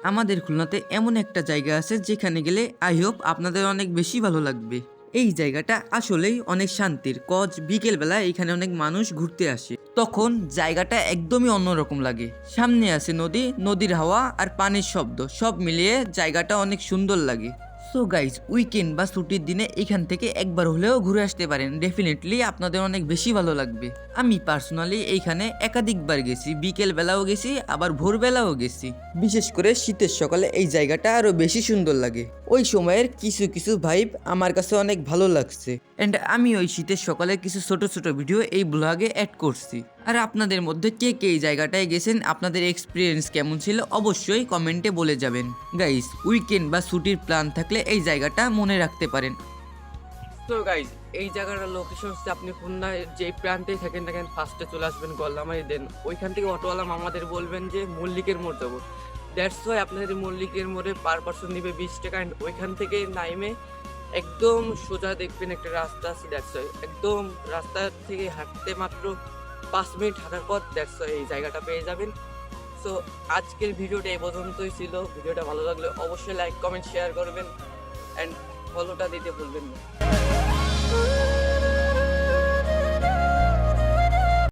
আমাদের খুলনাতে এমন একটা জায়গা আছে যেখানে গেলে আই হোপ আপনাদের অনেক বেশি ভালো লাগবে। এই জায়গাটা আসলেই অনেক শান্তির কজ বিকেলবেলা এখানে অনেক মানুষ ঘুরতে আসে, তখন জায়গাটা একদমই অন্যরকম লাগে। সামনে আছে নদী, নদীর হাওয়া আর পানির শব্দ সব মিলিয়ে জায়গাটা অনেক সুন্দর লাগে। সো গাইজ, উইকেন্ড বা ছুটির দিনে এখান থেকে একবার হলেও ঘুরে আসতে পারেন, ডেফিনেটলি আপনাদের অনেক বেশি ভালো লাগবে। আমি পার্সোনালি এইখানে একাধিকবার গেছি, বিকেল বেলাও গেছি আবার ভোরবেলাও গেছি। বিশেষ করে শীতের সকালে এই জায়গাটা আরো বেশি সুন্দর লাগে। ওই সময়ের কিছু কিছু ভাইব আমার কাছে অনেক ভালো লাগছে, এন্ড আমি ওই শীতের সকালে কিছু ছোট ছোট ভিডিও এই ব্লগে অ্যাড করছি। আর আপনাদের মধ্যে কে কে এই জায়গাটায় গেছেন, আপনাদের এক্সপিরিয়েন্স কেমন ছিল অবশ্যই কমেন্টে বলে যাবেন। গাইস, উইকেন্ড বা ছুটির প্ল্যান থাকলে এই জায়গাটা মনে রাখতে পারেন। তো গাইজ, এই জায়গাটার লোকেশন হচ্ছে আপনি খুলনায় যেই প্রান্তেই থাকেন না কেন ফার্স্টে চলে আসবেন গল্লামারি, দেন ওইখান থেকে অটোওয়ালা মামাদের বলবেন যে মল্লিকের মোড় যাবো। দ্যাটস ওয়াই আপনাদের মল্লিকের মোড়ে পার পার্সন নিবে 20 টাকা। অ্যান্ড ওইখান থেকে নাইমে একদম সোজা দেখবেন একটা রাস্তা আছে, দ্যাটস ওয়াই একদম রাস্তা থেকে হাঁটতে মাত্র 5 মিনিট হাঁটার পর দ্যাটস ওয়াই এই জায়গাটা পেয়ে যাবেন। সো আজকের ভিডিওটা এই পর্যন্তই ছিল। ভিডিওটা ভালো লাগলে অবশ্যই লাইক কমেন্ট শেয়ার করবেন অ্যান্ড ফলোটা দিতে ভুলবেন না।